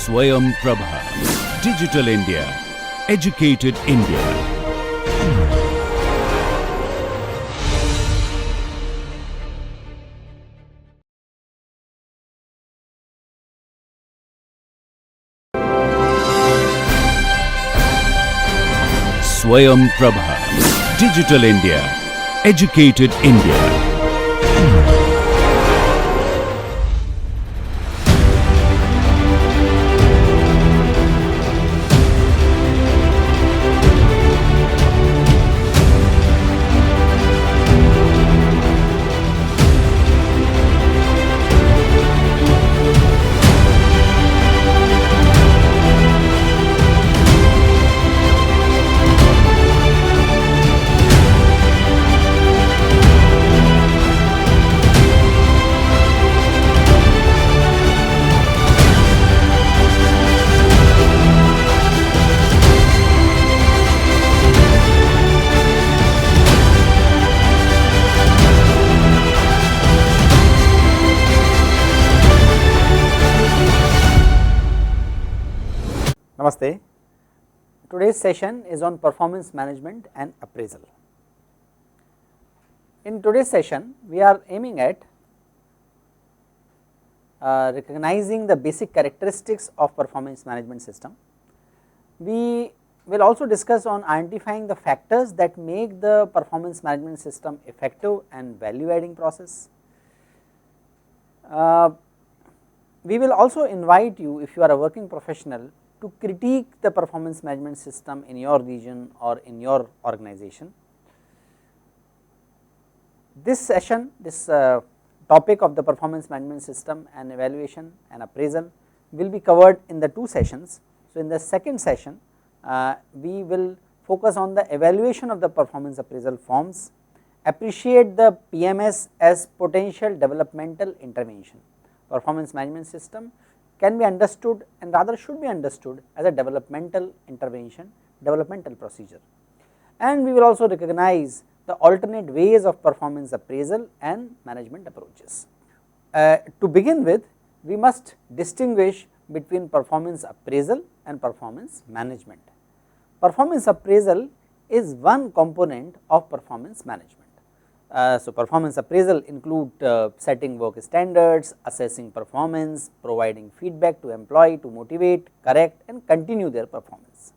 Swayam Prabha. Digital India. Educated India. Swayam Prabha. Digital India. Educated India. Namaste. Today's session is on performance management and appraisal. In today's session, we are aiming at recognizing the basic characteristics of performance management system. We will also discuss on identifying the factors that make the performance management system effective and value adding process. We will also invite you, if you are a working professional, to critique the performance management system in your region or in your organization. This session, this topic of the performance management system and evaluation and appraisal will be covered in the two sessions. So, in the second session, we will focus on the evaluation of the performance appraisal forms, appreciate the PMS as potential developmental intervention. Performance management system can be understood and rather should be understood as a developmental intervention, developmental procedure. And we will also recognize the alternate ways of performance appraisal and management approaches. To begin with, we must distinguish between performance appraisal and performance management. Performance appraisal is one component of performance management. So, performance appraisal include setting work standards, assessing performance, providing feedback to employee to motivate, correct and continue their performance.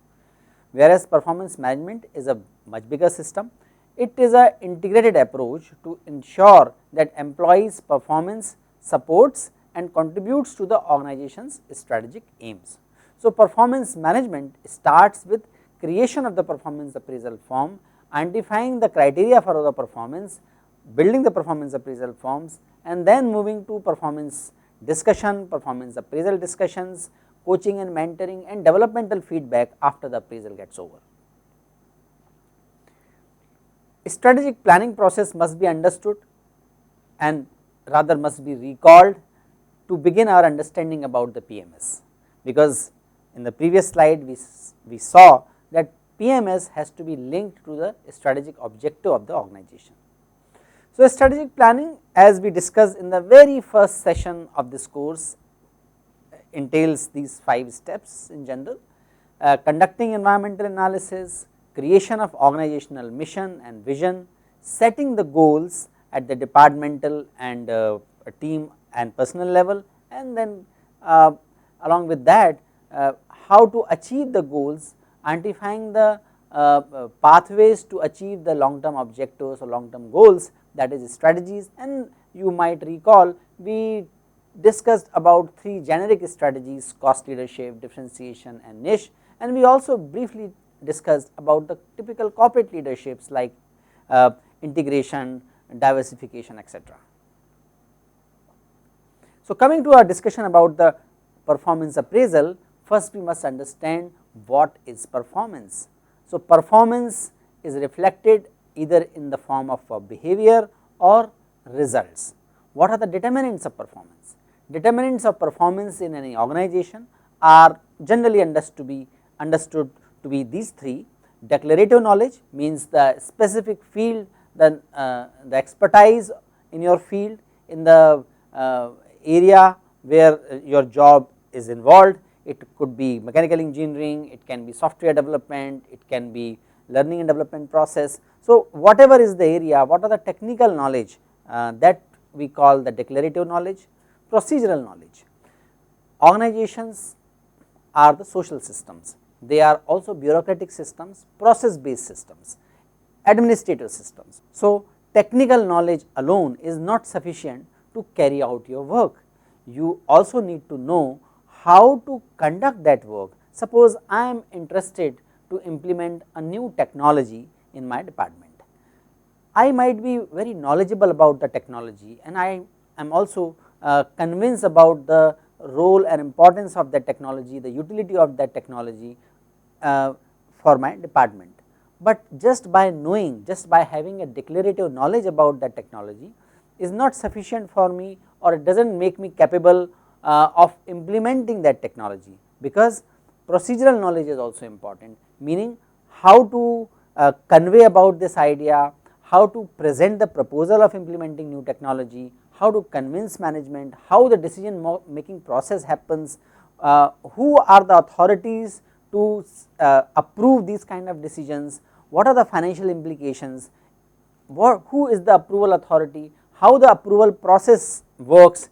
Whereas performance management is a much bigger system, it is an integrated approach to ensure that employees' performance supports and contributes to the organization's strategic aims. So, performance management starts with creation of the performance appraisal form, identifying the criteria for the performance, building the performance appraisal forms and then moving to performance discussion, performance appraisal discussions, coaching and mentoring and developmental feedback after the appraisal gets over. A strategic planning process must be understood and rather must be recalled to begin our understanding about the PMS, because in the previous slide we saw that PMS has to be linked to the strategic objective of the organization. So, strategic planning, as we discussed in the very first session of this course, entails these 5 steps in general: conducting environmental analysis, creation of organizational mission and vision, setting the goals at the departmental and team and personal level, and then along with that how to achieve the goals, identifying the pathways to achieve the long term objectives or long term goals, that is strategies. And you might recall we discussed about 3 generic strategies: cost leadership, differentiation and niche, and we also briefly discussed about the typical corporate leaderships like integration, diversification, etc. So, coming to our discussion about the performance appraisal, first we must understand what is performance. So, performance is reflected either in the form of behavior or results. What are the determinants of performance? Determinants of performance in any organization are generally understood to be these 3. Declarative knowledge means the specific field, the expertise in your field, in the area where your job is involved. it could be mechanical engineering, it can be software development, it can be learning and development process. So, whatever is the area, what are the technical knowledge that we call the declarative knowledge, procedural knowledge. Organizations are the social systems, they are also bureaucratic systems, process based systems, administrative systems. So, technical knowledge alone is not sufficient to carry out your work. You also need to know how to conduct that work. Suppose I am interested to implement a new technology in my department. I might be very knowledgeable about the technology, and I am also convinced about the role and importance of that technology, the utility of that technology for my department. But just by knowing, just by having a declarative knowledge about that technology is not sufficient for me, or it does not make me capable of implementing that technology, because procedural knowledge is also important, meaning how to convey about this idea, how to present the proposal of implementing new technology, how to convince management, how the decision making process happens, who are the authorities to approve these kind of decisions, what are the financial implications, who is the approval authority, how the approval process works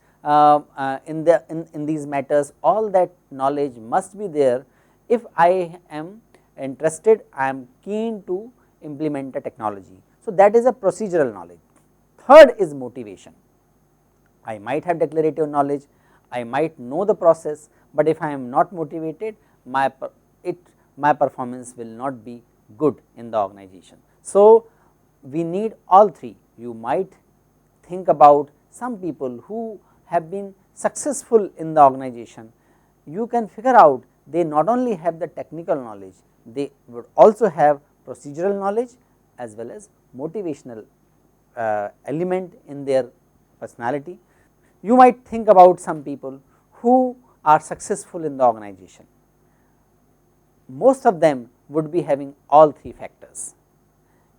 in these matters. All that knowledge must be there if I am interested, I am keen to implement a technology. So, that is a procedural knowledge. Third is motivation. I might have declarative knowledge, I might know the process, but if I am not motivated, my performance will not be good in the organization. So, we need all three. You might think about some people who have been successful in the organization, you can figure out they not only have the technical knowledge, they would also have procedural knowledge as well as motivational element in their personality. You might think about some people who are successful in the organization, most of them would be having all three factors.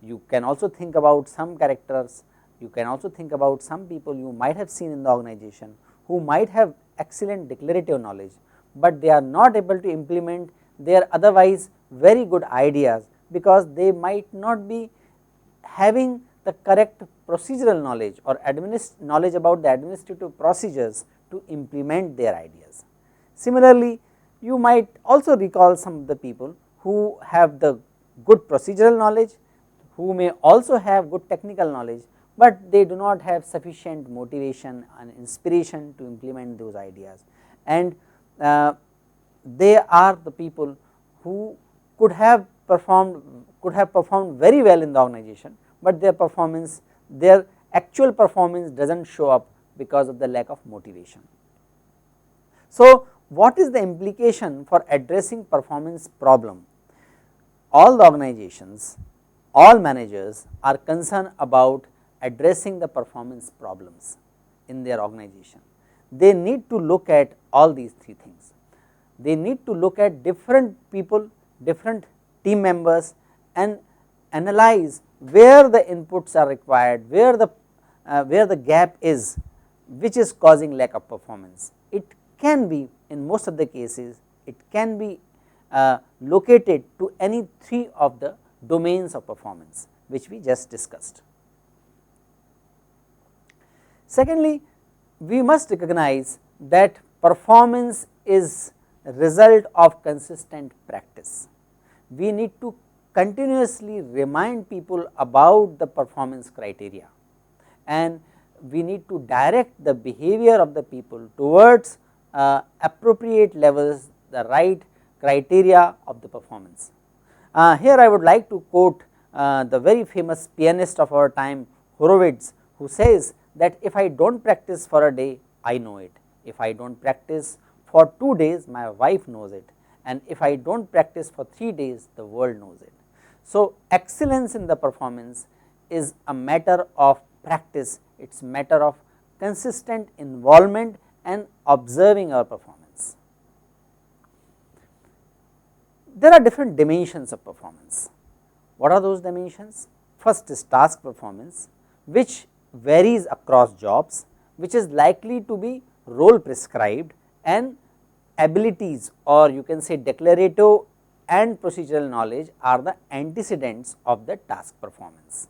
You can also think about some characters, you can also think about some people you might have seen in the organization who might have excellent declarative knowledge, but they are not able to implement their otherwise very good ideas, because they might not be having the correct procedural knowledge or knowledge about the administrative procedures to implement their ideas. Similarly, you might also recall some of the people who have the good procedural knowledge, who may also have good technical knowledge, but they do not have sufficient motivation and inspiration to implement those ideas, and they are the people who could have performed very well in the organization, but their actual performance does not show up because of the lack of motivation. So, what is the implication for addressing performance problem? All the organizations, all managers are concerned about addressing the performance problems in their organization. They need to look at all these three things. They need to look at different people, different team members, and analyze where the inputs are required, where the gap is, which is causing lack of performance. It can be, in most of the cases, it can be located to any three of the domains of performance which we just discussed. Secondly, we must recognize that performance is a result of consistent practice. We need to continuously remind people about the performance criteria, and we need to direct the behavior of the people towards appropriate levels, the right criteria of the performance. Here I would like to quote the very famous pianist of our time, Horowitz, who says that if I do not practice for a day, I know it. If I do not practice for 2 days, my wife knows it, and if I do not practice for 3 days, the world knows it. So, excellence in the performance is a matter of practice, it is a matter of consistent involvement and observing our performance. There are different dimensions of performance. What are those dimensions? First is task performance, which varies across jobs, which is likely to be role prescribed and abilities, or you can say declarative and procedural knowledge are the antecedents of the task performance.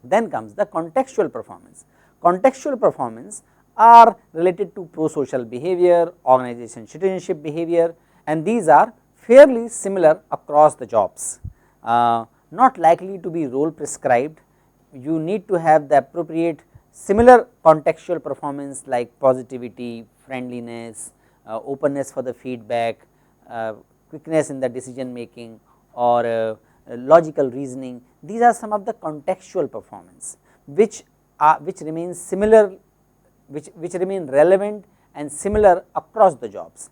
Then comes the contextual performance. Contextual performance are related to pro-social behavior, organization citizenship behavior, and these are fairly similar across the jobs, not likely to be role prescribed. You need to have the appropriate similar contextual performance like positivity, friendliness, openness for the feedback, quickness in the decision making, or logical reasoning. These are some of the contextual performance which remains similar, which remain relevant and similar across the jobs,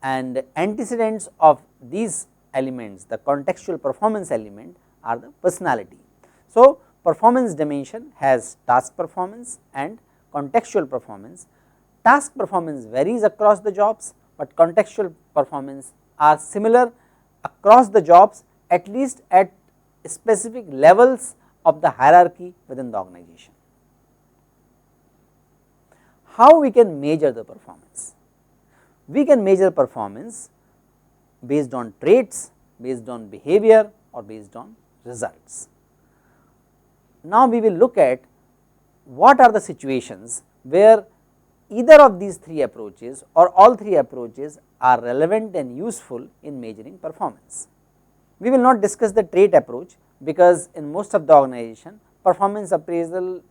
and antecedents of these elements, the contextual performance element, are the personality. So, performance dimension has task performance and contextual performance. Task performance varies across the jobs, but contextual performance are similar across the jobs, at least at specific levels of the hierarchy within the organization. How we can measure the performance? We can measure performance based on traits, based on behavior, or based on results. Now, we will look at what are the situations where either of these three approaches or all three approaches are relevant and useful in measuring performance. We will not discuss the trait approach, because in most of the organization performance appraisal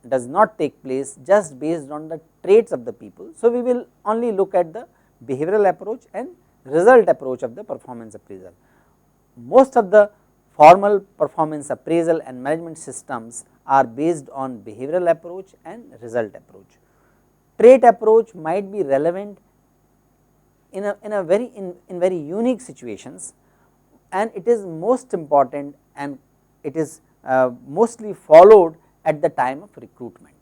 does not take place just based on the traits of the people. So, we will only look at the behavioral approach and result approach of the performance appraisal. Most of the formal performance appraisal and management systems are based on behavioral approach and result approach. Trait approach might be relevant in very unique situations, and it is most important, and it is mostly followed at the time of recruitment.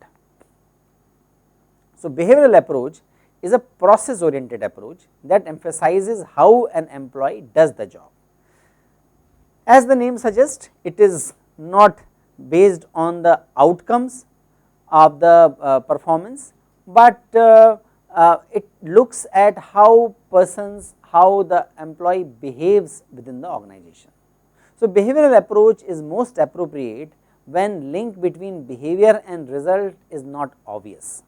So, behavioral approach is a process oriented approach that emphasizes how an employee does the job. As the name suggests, it is not based on the outcomes of the performance, but it looks at how the employee behaves within the organization. So, behavioral approach is most appropriate when link between behavior and result is not obvious,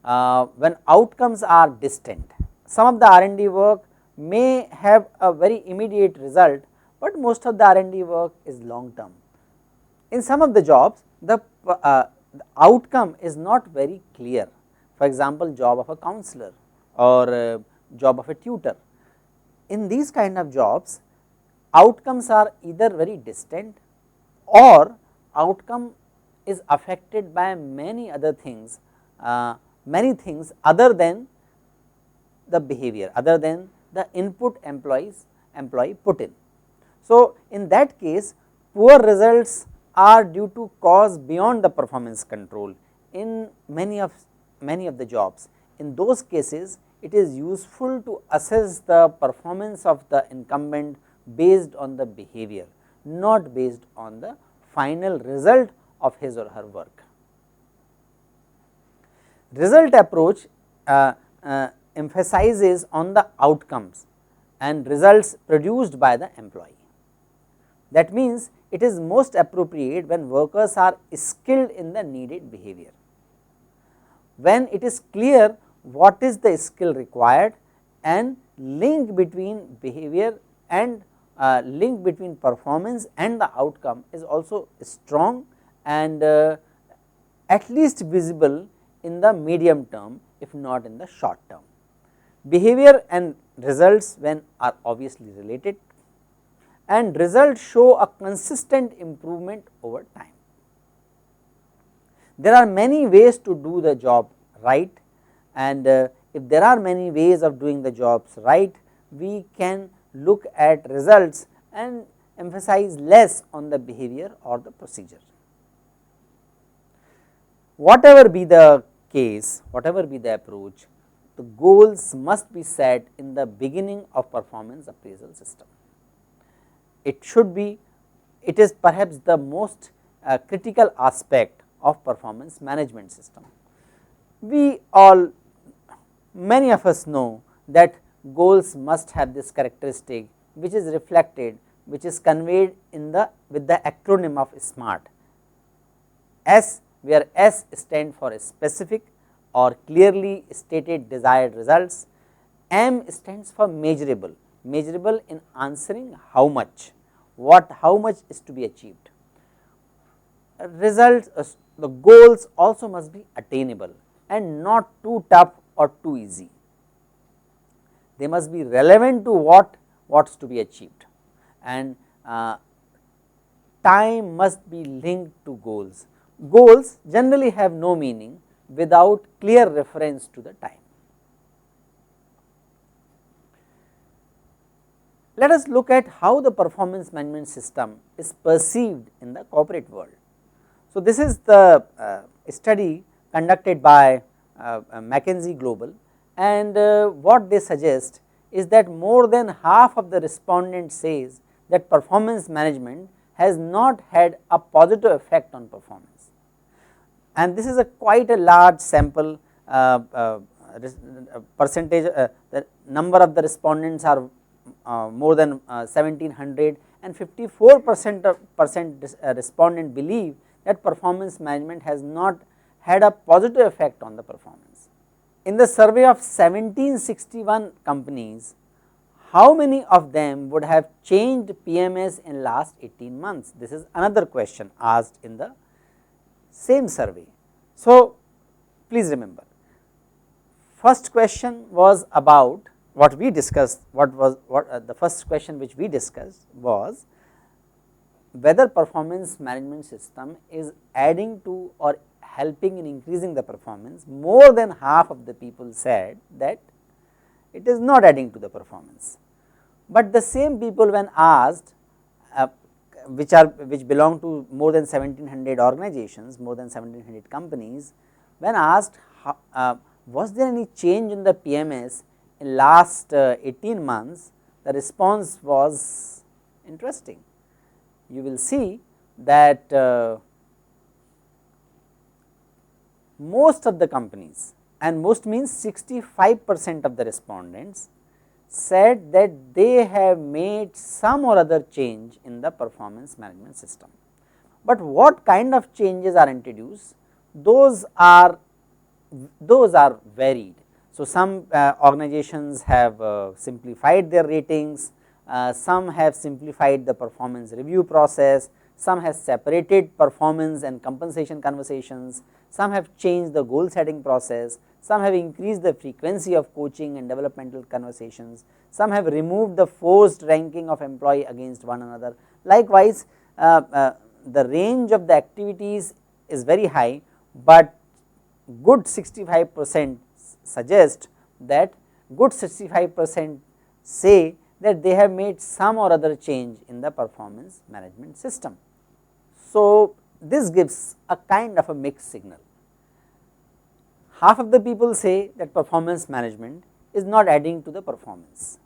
when outcomes are distant. Some of the R&D work may have a very immediate result, but most of the R&D work is long term. In some of the jobs, the outcome is not very clear. For example, job of a counselor or job of a tutor. In these kind of jobs, outcomes are either very distant, or outcome is affected by many other things, many things other than the behavior, other than the input employee put in. So, in that case, poor results are due to cause beyond the performance control in many of the jobs. In those cases, it is useful to assess the performance of the incumbent based on the behavior, not based on the final result of his or her work. Result approach emphasizes on the outcomes and results produced by the employee. That means, it is most appropriate when workers are skilled in the needed behavior. When it is clear what is the skill required, and link between behavior and link between performance and the outcome is also strong and at least visible in the medium term, if not in the short term. Behavior and results when are obviously related, and results show a consistent improvement over time. There are many ways to do the job right, and if there are many ways of doing the jobs right, we can look at results and emphasize less on the behavior or the procedure. Whatever be the case, whatever be the approach, the goals must be set in the beginning of performance appraisal system. It is perhaps the most critical aspect of performance management system. Many of us know that goals must have this characteristic which is reflected, which is conveyed in the with the acronym of SMART. S, where S stands for specific or clearly stated desired results. M stands for measurable, measurable in answering how much, how much is to be achieved. Results, the goals also must be attainable and not too tough or too easy. They must be relevant to what's to be achieved, and time must be linked to goals. Goals generally have no meaning without clear reference to the time. Let us look at how the performance management system is perceived in the corporate world. So, this is the study conducted by McKinsey Global, and what they suggest is that more than half of the respondents says that performance management has not had a positive effect on performance, and this is a quite a large sample. Percentage, the number of the respondents are more than 1700, and 54% respondent believe that performance management has not had a positive effect on the performance. In the survey of 1761 companies, how many of them would have changed PMS in last 18 months? This is another question asked in the same survey. So, please remember, first question was about what we discussed. The first question which we discussed was whether performance management system is adding to or helping in increasing the performance. More than half of the people said that it is not adding to the performance, but the same people when asked which belong to more than 1700 organizations, more than 1700 companies, when asked was there any change in the PMS in last 18 months, the response was interesting. You will see that most of the companies, and most means 65% of the respondents said that they have made some or other change in the performance management system. But what kind of changes are introduced? Those are varied. So, some organizations have simplified their ratings, some have simplified the performance review process, some have separated performance and compensation conversations, some have changed the goal setting process, some have increased the frequency of coaching and developmental conversations, some have removed the forced ranking of employee against one another. Likewise, the range of the activities is very high, but good 65% suggest that good 65% say that they have made some or other change in the performance management system. So, this gives a kind of a mixed signal. Half of the people say that performance management is not adding to the performance,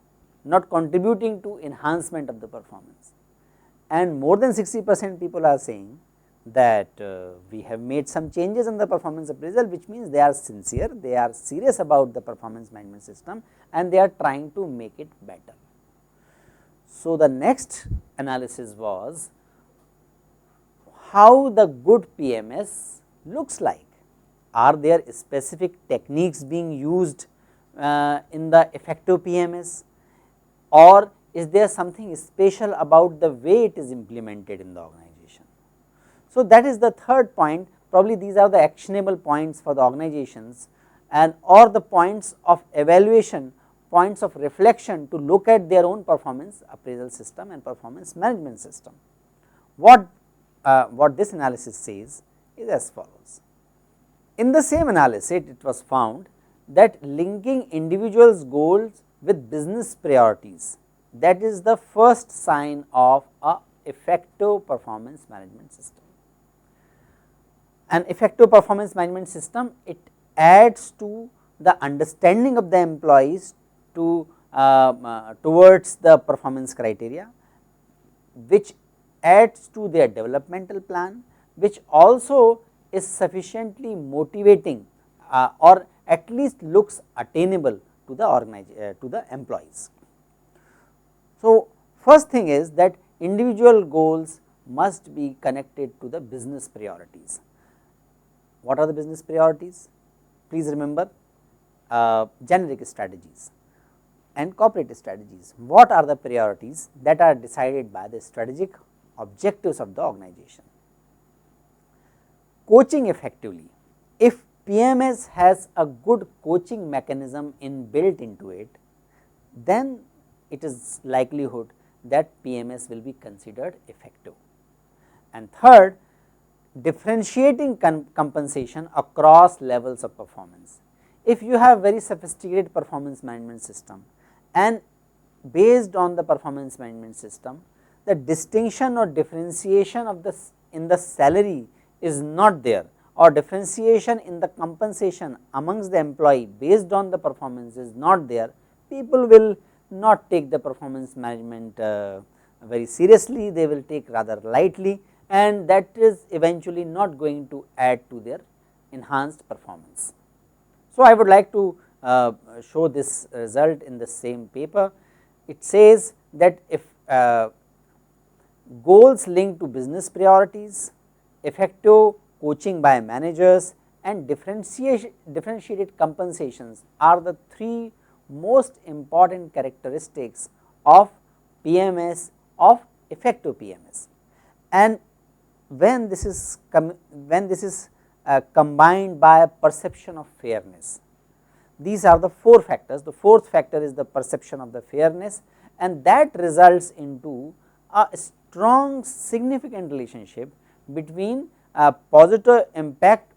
not contributing to enhancement of the performance, and more than 60% people are saying that we have made some changes in the performance appraisal, which means they are sincere, they are serious about the performance management system, and they are trying to make it better. So, the next analysis was how the good PMS looks like. Are there specific techniques being used in the effective PMS, or is there something special about the way it is implemented in the organization? So, that is the third point. Probably these are the actionable points for the organizations, and or the points of evaluation, points of reflection to look at their own performance appraisal system and performance management system. What this analysis says is as follows. In the same analysis, it was found that linking individuals' goals with business priorities, that is the first sign of a effective performance management system. An effective performance management system, it adds to the understanding of the employees to towards the performance criteria, which adds to their developmental plan, which also is sufficiently motivating or at least looks attainable to the employees. So, first thing is that individual goals must be connected to the business priorities. What are the business priorities? Please remember generic strategies and cooperative strategies. What are the priorities that are decided by the strategic objectives of the organization? Coaching effectively. If PMS has a good coaching mechanism inbuilt into it, then it is likelihood that PMS will be considered effective. And third, differentiating compensation across levels of performance. If you have very sophisticated performance management system, and based on the performance management system, the distinction or differentiation of in the salary is not there, or differentiation in the compensation amongst the employee based on the performance is not there, people will not take the performance management very seriously, they will take rather lightly, and that is eventually not going to add to their enhanced performance. So, I would like to show this result in the same paper. It says that if goals linked to business priorities, effective coaching by managers, and differentiated compensations are the three most important characteristics of PMS, of effective PMS. And when this is combined by a perception of fairness, these are the four factors. The fourth factor is the perception of the fairness, and that results into a strong significant relationship between positive impact,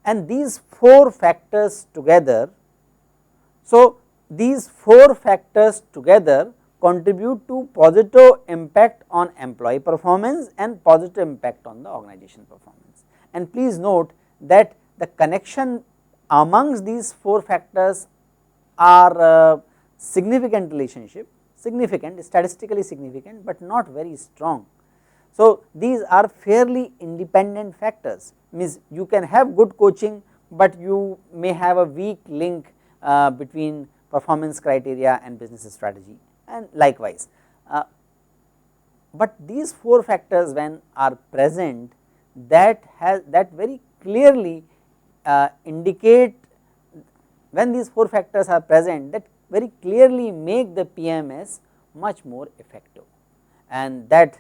and these four factors together. So, these four factors together contribute to positive impact on employee performance and positive impact on the organization performance. And please note that the connection amongst these four factors are significant relationship, significant, statistically significant, but not very strong. So, these are fairly independent factors, means you can have good coaching, but you may have a weak link between performance criteria and business strategy, and likewise. But these four factors when are present, that very clearly indicate, when these four factors are present, that very clearly make the PMS much more effective, and that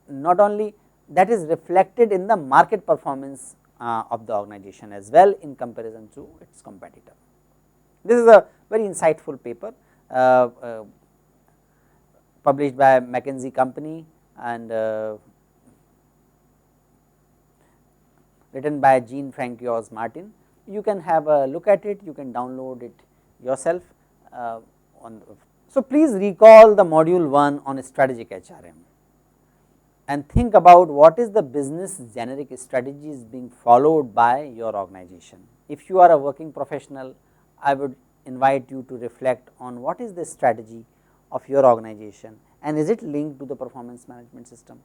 not only that is reflected in the market performance of the organization as well in comparison to its competitor. This is a very insightful paper published by McKinsey company and written by Jean Francois Martin. You can have a look at it, you can download it yourself. So, please recall the module 1 on strategic HRM and think about what is the business generic strategies being followed by your organization. If you are a working professional, I would invite you to reflect on what is the strategy of your organization and is it linked to the performance management system.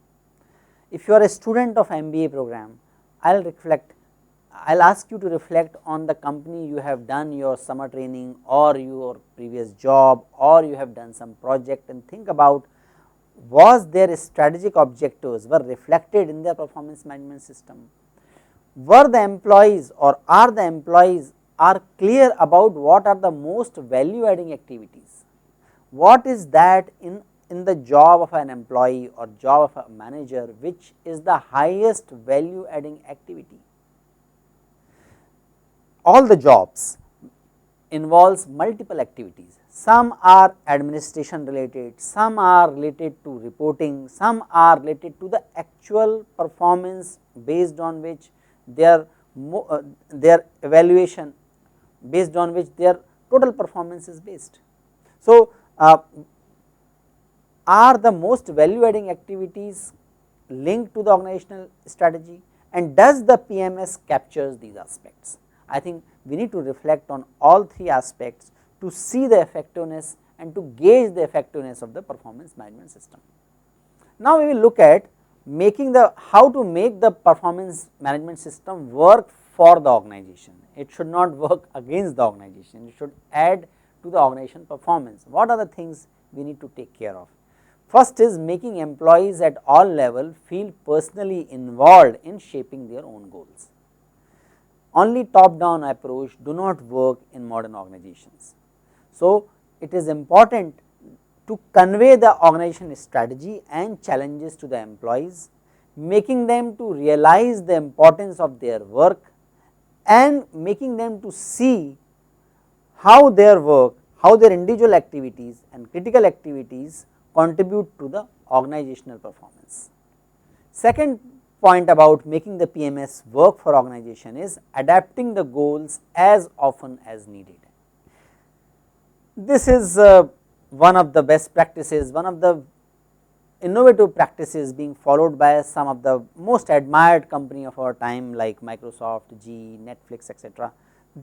If you are a student of MBA program, I will ask you to reflect on the company you have done your summer training or your previous job, or you have done some project, and think about, was their strategic objectives were reflected in their performance management system. Were the employees, or are the employees are clear about what are the most value adding activities? What is that in the job of an employee or job of a manager which is the highest value adding activity? All the jobs involves multiple activities. Some are administration related, some are related to reporting, some are related to the actual performance based on which their evaluation, based on which their total performance is based. So, are the most value adding activities linked to the organizational strategy, and does the PMS captures these aspects? I think we need to reflect on all three aspects to see the effectiveness and to gauge the effectiveness of the performance management system. Now, we will look at how to make the performance management system work for the organization, it should not work against the organization, it should add to the organization performance. What are the things we need to take care of? First is making employees at all level feel personally involved in shaping their own goals. Only top down approach do not work in modern organizations. So, it is important to convey the organization strategy and challenges to the employees, making them to realize the importance of their work and making them to see how their work, how their individual activities and critical activities contribute to the organizational performance. Second point about making the PMS work for organization is adapting the goals as often as needed. This is one of the best practices, one of the innovative practices being followed by some of the most admired company of our time like Microsoft, GE, Netflix, etc.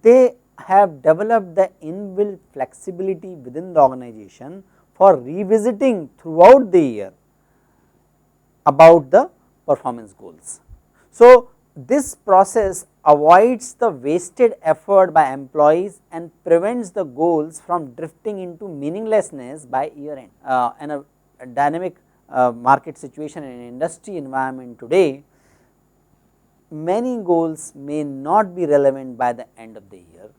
They have developed the inbuilt flexibility within the organization for revisiting throughout the year about the performance goals. So, this process avoids the wasted effort by employees and prevents the goals from drifting into meaninglessness by year end. In a dynamic market situation and industry environment today, many goals may not be relevant by the end of the year,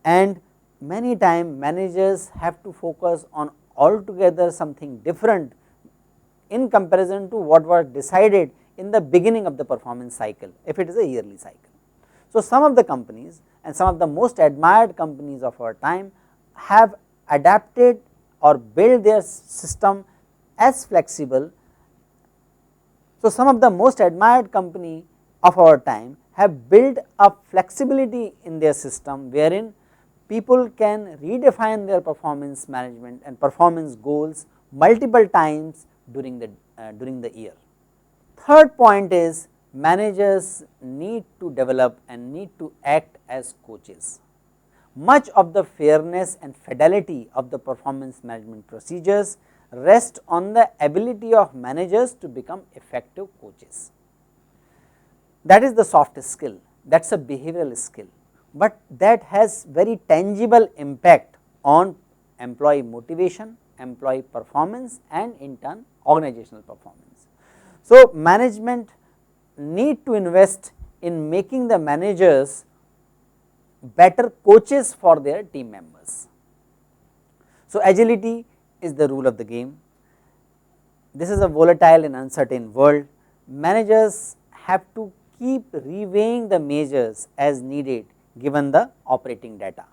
and many times managers have to focus on altogether something different in comparison to what was decided in the beginning of the performance cycle, if it is a yearly cycle. So, some of the companies and some of the most admired companies of our time have adapted or built their system as flexible. So, some of the most admired company of our time have built a flexibility in their system wherein people can redefine their performance management and performance goals multiple times during the year. Third point is managers need to develop and need to act as coaches. Much of the fairness and fidelity of the performance management procedures rest on the ability of managers to become effective coaches. That is the soft skill, that is a behavioral skill, but that has very tangible impact on employee motivation, employee performance and in turn organizational performance. So, management need to invest in making the managers better coaches for their team members. So, agility is the rule of the game. This is a volatile and uncertain world. Managers have to keep reweighing the measures as needed given the operating data.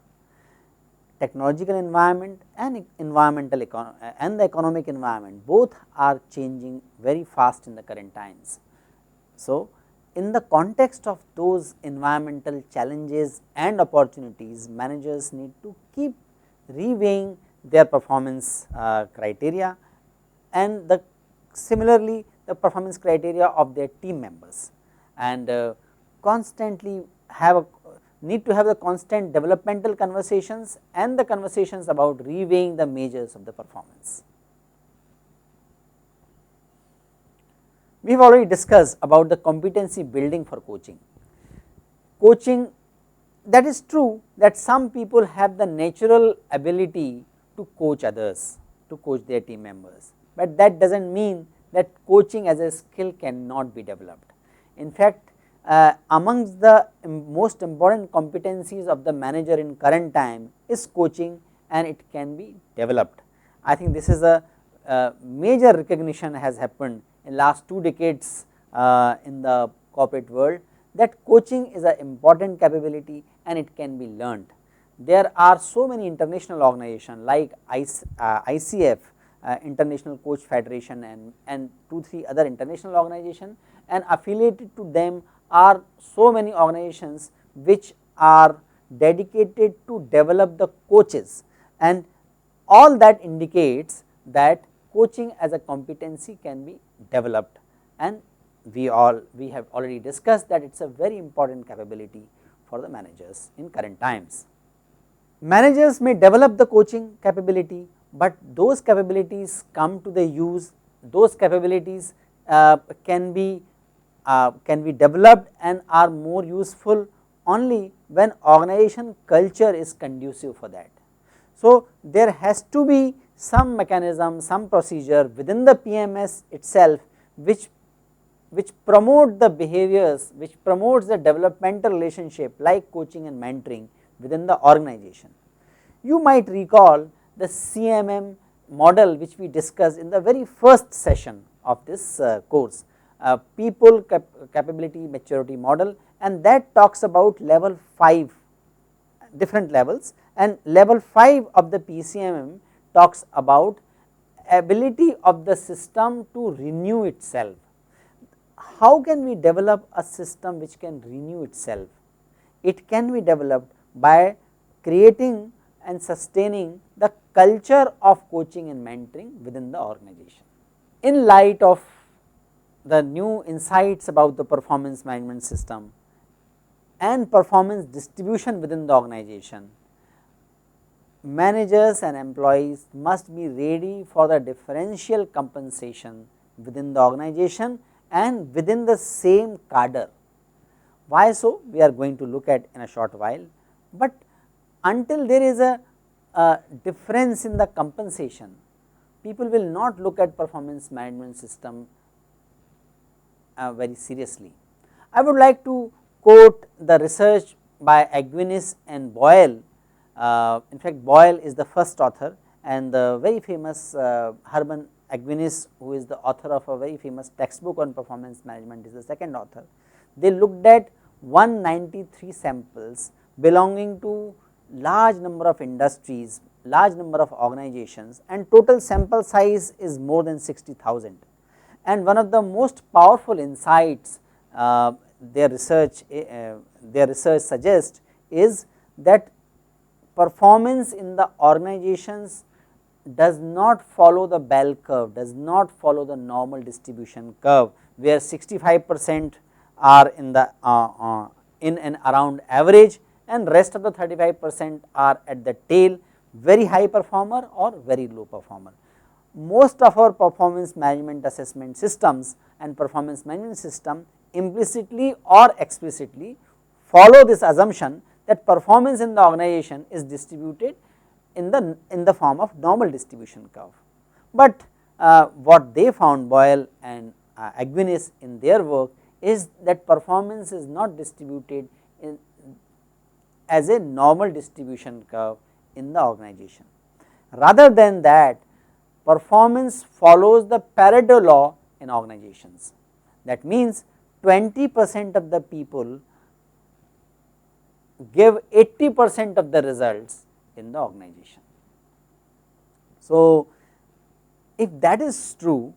Technological environment and the economic environment both are changing very fast in the current times. So, in the context of those environmental challenges and opportunities, managers need to keep reweighing their performance criteria and similarly the performance criteria of their team members, and constantly need to have the constant developmental conversations and the conversations about reweighing the measures of the performance. We have already discussed about the competency building for coaching. Coaching, that is true that some people have the natural ability to coach others, to coach their team members, but that does not mean that coaching as a skill cannot be developed. In fact, amongst the most important competencies of the manager in current time is coaching, and it can be developed. I think this is a major recognition has happened in last 2 decades in the corporate world, that coaching is an important capability and it can be learned. There are so many international organizations like ICF, International Coach Federation, and 2-3 other international organizations, and affiliated to them are so many organizations which are dedicated to develop the coaches, and all that indicates that coaching as a competency can be developed, and we have already discussed that it is a very important capability for the managers in current times. Managers may develop the coaching capability, but those capabilities come to the use, those capabilities can be developed and are more useful only when organization culture is conducive for that. So, there has to be some mechanism, some procedure within the PMS itself which promote the behaviors, which promotes the developmental relationship like coaching and mentoring within the organization. You might recall the CMM model which we discussed in the very first session of this course, people capability maturity model, and that talks about level 5, different levels, and level 5 of the PCMM talks about ability of the system to renew itself. How can we develop a system which can renew itself? It can be developed by creating and sustaining the culture of coaching and mentoring within the organization. In light of the new insights about the performance management system and performance distribution within the organization, managers and employees must be ready for the differential compensation within the organization and within the same cadre. Why so? We are going to look at in a short while, but until there is a difference in the compensation, people will not look at performance management system very seriously. I would like to quote the research by Aguinis and Boyle. In fact, Boyle is the first author, and the very famous Herman Aguinis, who is the author of a very famous textbook on performance management, is the second author. They looked at 193 samples belonging to large number of industries, large number of organizations, and total sample size is more than 60,000. And one of the most powerful insights their research suggests is that performance in the organizations does not follow the bell curve, does not follow the normal distribution curve, where 65% are in the in and around average, and rest of the 35% are at the tail, very high performer or very low performer. Most of our performance management assessment systems and performance management system implicitly or explicitly follow this assumption that performance in the organization is distributed in the form of normal distribution curve. But what they found, Boyle and Aguinis in their work, is that performance is not distributed as a normal distribution curve in the organization. Rather than that, performance follows the Pareto law in organizations. That means 20% of the people give 80% of the results in the organization. So, if that is true,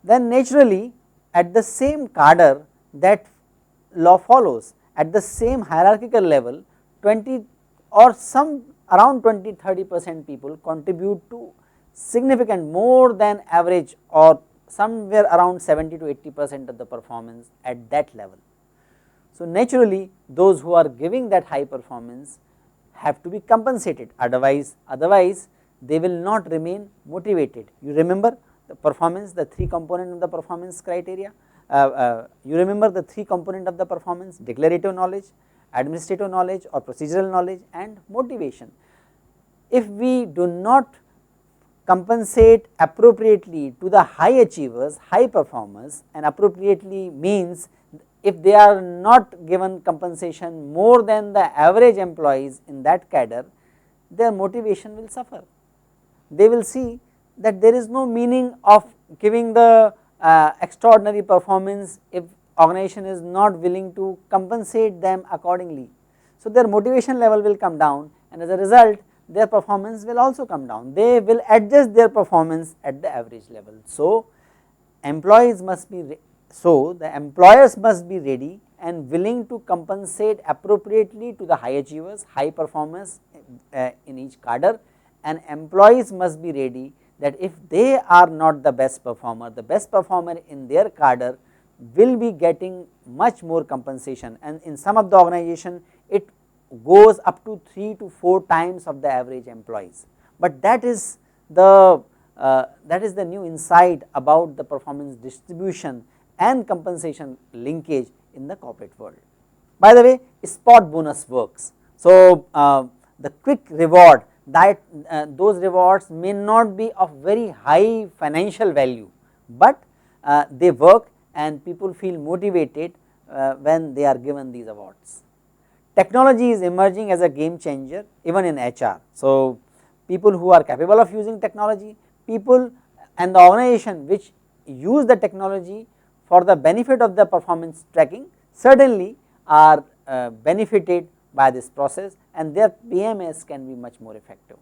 then naturally at the same cadre that law follows, at the same hierarchical level, 20 or some around 20-30% people contribute to significant more than average or somewhere around 70 to 80% of the performance at that level. So, naturally those who are giving that high performance have to be compensated, otherwise they will not remain motivated. You remember the performance, the 3 component of the performance criteria, you remember the 3 component of the performance: declarative knowledge, administrative knowledge or procedural knowledge, and motivation. If we do not compensate appropriately to the high achievers, high performers, and appropriately means if they are not given compensation more than the average employees in that cadre, their motivation will suffer. They will see that there is no meaning of giving the extraordinary performance if organization is not willing to compensate them accordingly. So, their motivation level will come down, and as a result their performance will also come down. They will adjust their performance at the average level. So, the employers must be ready and willing to compensate appropriately to the high achievers, high performers in each cadre, and employees must be ready that if they are not the best performer in their cadre will be getting much more compensation, and in some of the organization it goes up to 3 to 4 times of the average employees. But that is the new insight about the performance distribution and compensation linkage in the corporate world. By the way, spot bonus works. So, the quick reward that those rewards may not be of very high financial value, but they work and people feel motivated when they are given these awards. Technology is emerging as a game changer even in HR. So, people who are capable of using technology, people and the organization which use the technology for the benefit of the performance tracking certainly are benefited by this process, and their PMS can be much more effective.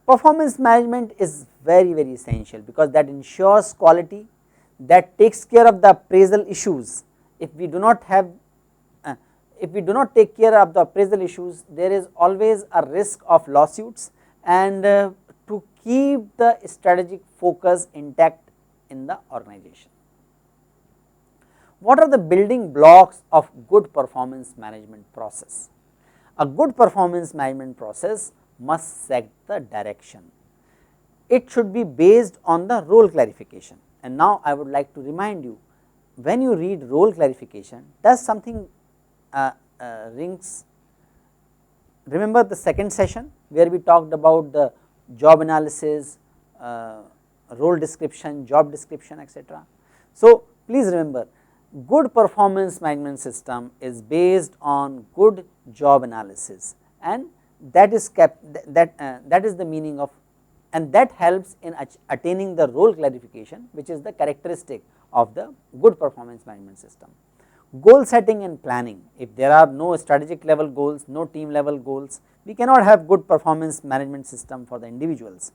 Performance management is very essential because that ensures quality, that takes care of the appraisal issues. If we do not have if we do not take care of the appraisal issues, there is always a risk of lawsuits, and to keep the strategic focus intact in the organization. What are the building blocks of good performance management process? A good performance management process must set the direction. It should be based on the role clarification, and now I would like to remind you, when you read role clarification, does something rings. Remember the second session where we talked about the job analysis, role description, job description, etc. So, please remember, good performance management system is based on good job analysis, and that is that is the meaning of, and that helps in attaining the role clarification, which is the characteristic of the good performance management system. Goal setting and planning. If there are no strategic level goals, no team level goals, we cannot have good performance management system for the individuals.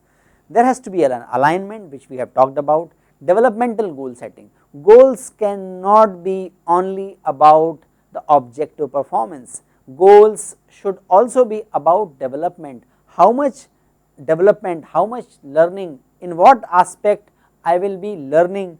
There has to be an alignment, which we have talked about. Developmental goal setting. Goals cannot be only about the objective performance. Goals should also be about development. How much development, how much learning, in what aspect I will be learning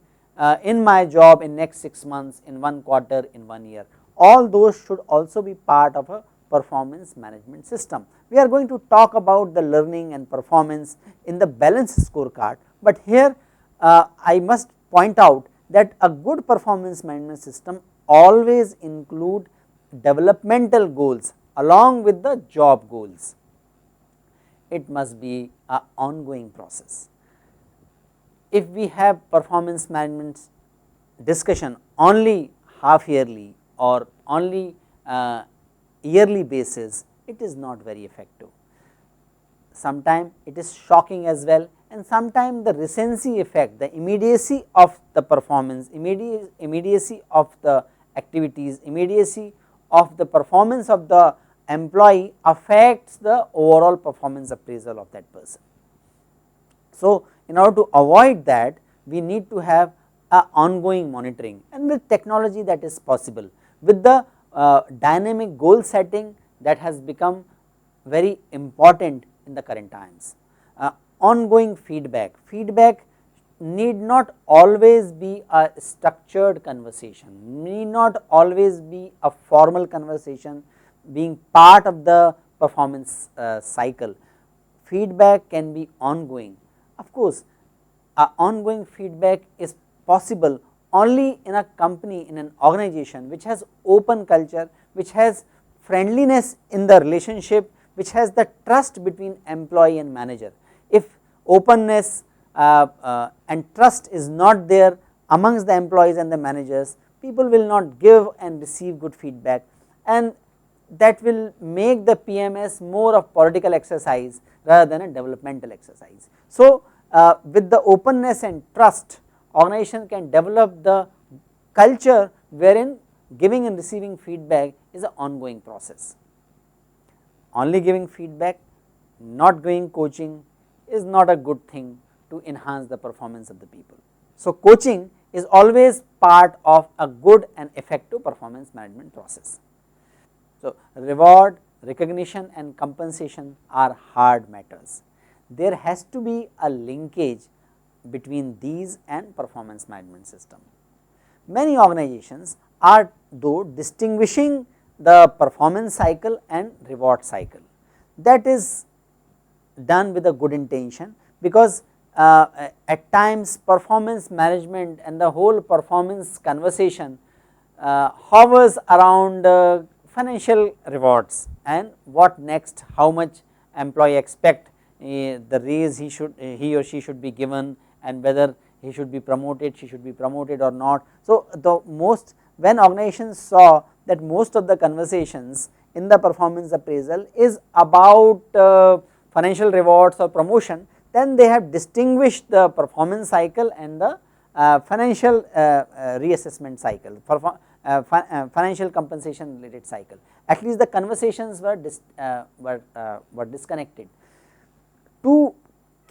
in my job in next 6 months, in 1 quarter, in 1 year. All those should also be part of a performance management system. We are going to talk about the learning and performance in the balanced scorecard, but here I must point out that a good performance management system always include developmental goals along with the job goals. It must be an ongoing process. If we have performance management discussion only half yearly or only yearly basis, it is not very effective. Sometimes it is shocking as well, and sometimes the recency effect, the immediacy of the performance, immediacy of the activities, immediacy of the performance of the employee affects the overall performance appraisal of that person. So, in order to avoid that, we need to have a ongoing monitoring, and with technology that is possible, with the dynamic goal setting that has become very important in the current times. Ongoing feedback. Feedback need not always be a structured conversation, need not always be a formal conversation being part of the performance cycle. Feedback can be ongoing. Of course, ongoing feedback is possible only in a company, in an organization which has open culture, which has friendliness in the relationship, which has the trust between employee and manager. If openness and trust is not there amongst the employees and the managers, people will not give and receive good feedback, and that will make the PMS more of political exercise rather than a developmental exercise. So, with the openness and trust, organization can develop the culture wherein giving and receiving feedback is an ongoing process. Only giving feedback, not doing coaching is not a good thing to enhance the performance of the people. So, coaching is always part of a good and effective performance management process. So, reward, recognition and compensation are hard matters. There has to be a linkage between these and performance management system. Many organizations are though distinguishing the performance cycle and reward cycle. That is done with a good intention, because at times performance management and the whole performance conversation hovers around financial rewards and what next, how much employee expect the raise he or she should be given, and whether he should be promoted, she should be promoted or not. So, the most, when organizations saw that most of the conversations in the performance appraisal is about financial rewards or promotion, then they have distinguished the performance cycle and the financial reassessment cycle, financial compensation related cycle. At least the conversations were disconnected to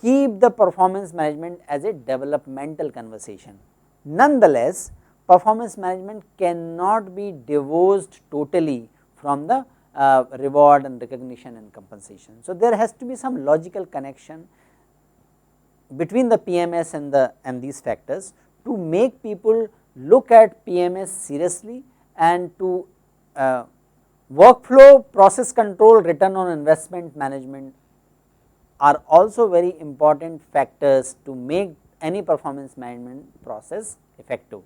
keep the performance management as a developmental conversation. Nonetheless, performance management cannot be divorced totally from the reward and recognition and compensation. So, there has to be some logical connection between the PMS and these factors to make people look at PMS seriously, and to workflow, process control, return on investment management are also very important factors to make any performance management process effective.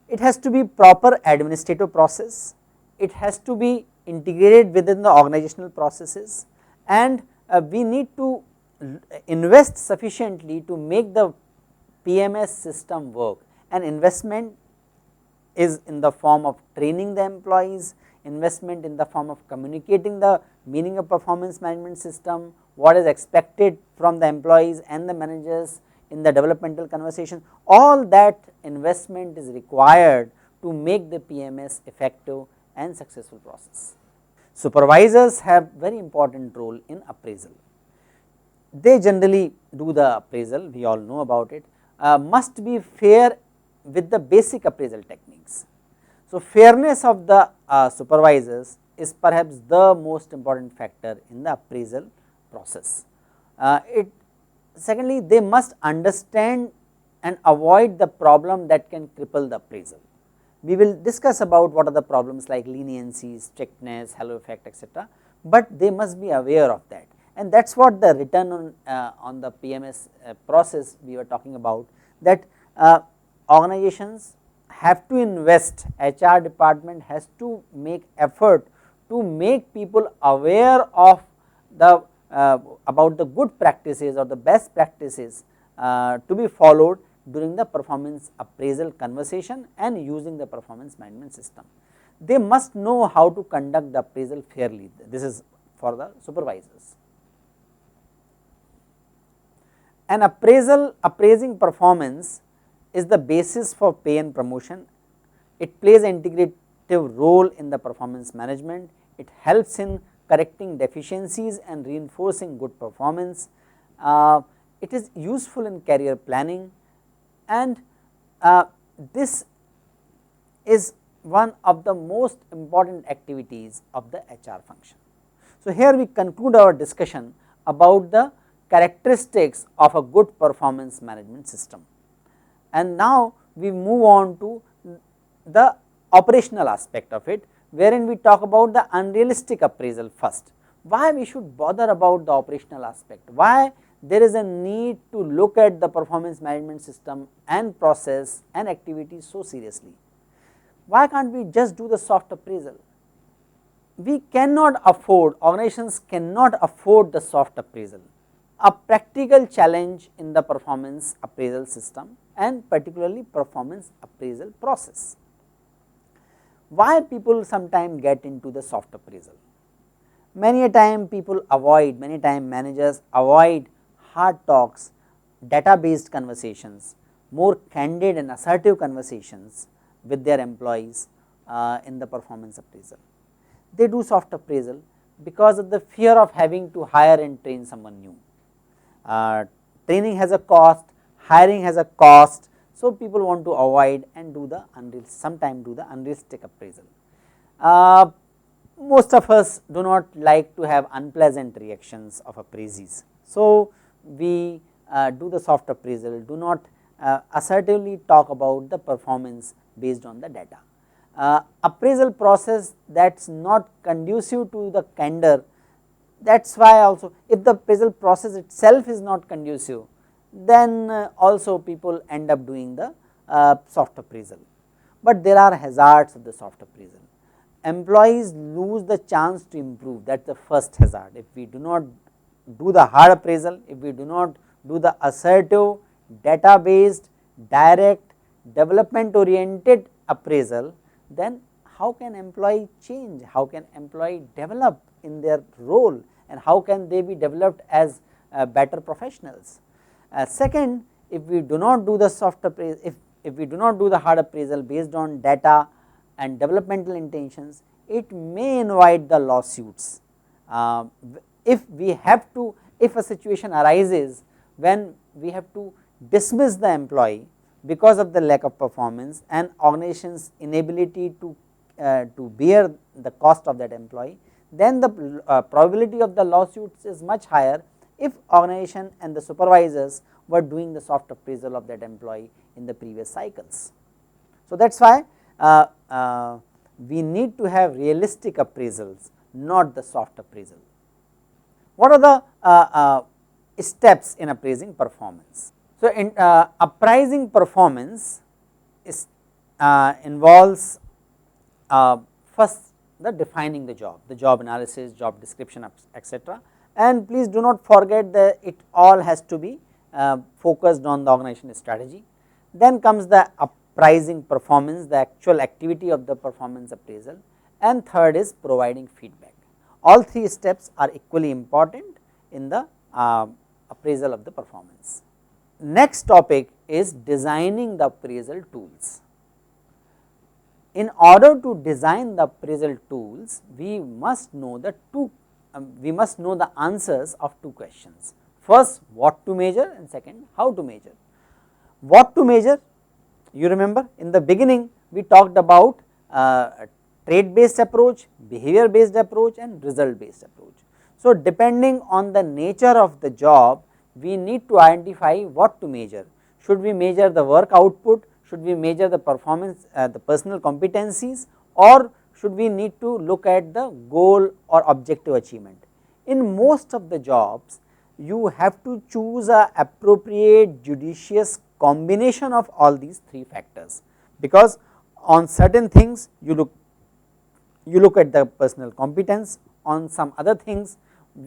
It has to be proper administrative process, it has to be integrated within the organizational processes, and we need to invest sufficiently to make the PMS system work. And investment is in the form of training the employees, investment in the form of communicating the meaning of performance management system, what is expected from the employees and the managers in the developmental conversation. All that investment is required to make the PMS effective and successful process. Supervisors have very important role in appraisal. They generally do the appraisal, we all know about it, must be fair with the basic appraisal techniques. So, fairness of the supervisors is perhaps the most important factor in the appraisal process. Secondly, they must understand and avoid the problem that can cripple the appraisal. We will discuss about what are the problems like leniency, strictness, halo effect, etc., but they must be aware of that, and that is what the return on the PMS process we were talking about, that organizations have to invest, HR department has to make effort to make people aware of the about the good practices or the best practices to be followed during the performance appraisal conversation and using the performance management system. They must know how to conduct the appraisal fairly. This is for the supervisors. An appraising performance is the basis for pay and promotion. It plays an integrative role in the performance management. It helps in correcting deficiencies and reinforcing good performance. It is useful in career planning, and this is one of the most important activities of the HR function. So, here we conclude our discussion about the characteristics of a good performance management system, and now we move on to the operational aspect of it, wherein we talk about the unrealistic appraisal first. Why we should bother about the operational aspect, why there is a need to look at the performance management system and process and activities so seriously. Why can't we just do the soft appraisal? We cannot afford, organizations cannot afford the soft appraisal. A practical challenge in the performance appraisal system and particularly performance appraisal process. Why people sometimes get into the soft appraisal? Many a time people avoid, many time managers avoid hard talks, data based conversations, more candid and assertive conversations with their employees in the performance appraisal. They do soft appraisal because of the fear of having to hire and train someone new. Training has a cost, hiring has a cost, so people want to avoid and do the sometimes do the unrealistic appraisal. Most of us do not like to have unpleasant reactions of appraisees. So, we do the soft appraisal, do not assertively talk about the performance based on the data. Appraisal process that is not conducive to the candor, that is why also if the appraisal process itself is not conducive, then also people end up doing the soft appraisal. but there are hazards of the soft appraisal. Employees lose the chance to improve, that is the first hazard. If we do not do the hard appraisal, if we do not do the assertive, data based, direct, development oriented appraisal, then how can employee change, how can employee develop in their role, and how can they be developed as better professionals. Second, if we do not do the soft appraisal, if we do not do the hard appraisal based on data and developmental intentions, it may invite the lawsuits. If we have to, if a situation arises when we have to dismiss the employee because of the lack of performance and organization's inability to bear the cost of that employee, then the probability of the lawsuits is much higher if organization and the supervisors were doing the soft appraisal of that employee in the previous cycles. So, that is why we need to have realistic appraisals, not the soft appraisal. What are the steps in appraising performance? So, in appraising performance is involves first the defining the job analysis, job description, etc. And please do not forget that it all has to be focused on the organization strategy. Then comes the appraising performance, the actual activity of the performance appraisal, and third is providing feedback. All three steps are equally important in the appraisal of the performance. Next topic is designing the appraisal tools. In order to design the appraisal tools, we must know the answers of two questions. First, what to measure, and second, how to measure. What to measure? You remember in the beginning we talked about trait based approach, behavior based approach, and result based approach. So, depending on the nature of the job, we need to identify what to measure. Should we measure the work output? Should we measure the performance, the personal competencies, or should we need to look at the goal or objective achievement? In most of the jobs, you have to choose a appropriate judicious combination of all these three factors, because on certain things you look at the personal competence, on some other things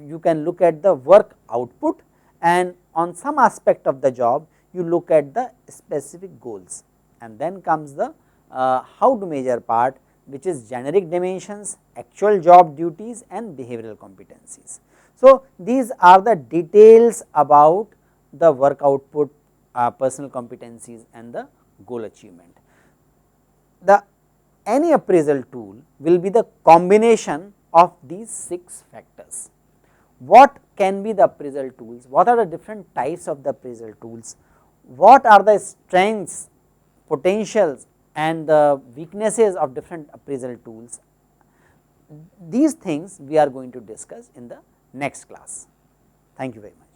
you can look at the work output, and on some aspect of the job you look at the specific goals. And then comes the how to measure part, which is generic dimensions, actual job duties, and behavioral competencies. So, these are the details about the work output, personal competencies, and the goal achievement. Any appraisal tool will be the combination of these 6 factors. What can be the appraisal tools? What are the different types of the appraisal tools? What are the strengths, potentials, and the weaknesses of different appraisal tools? These things we are going to discuss in the next class. Thank you very much.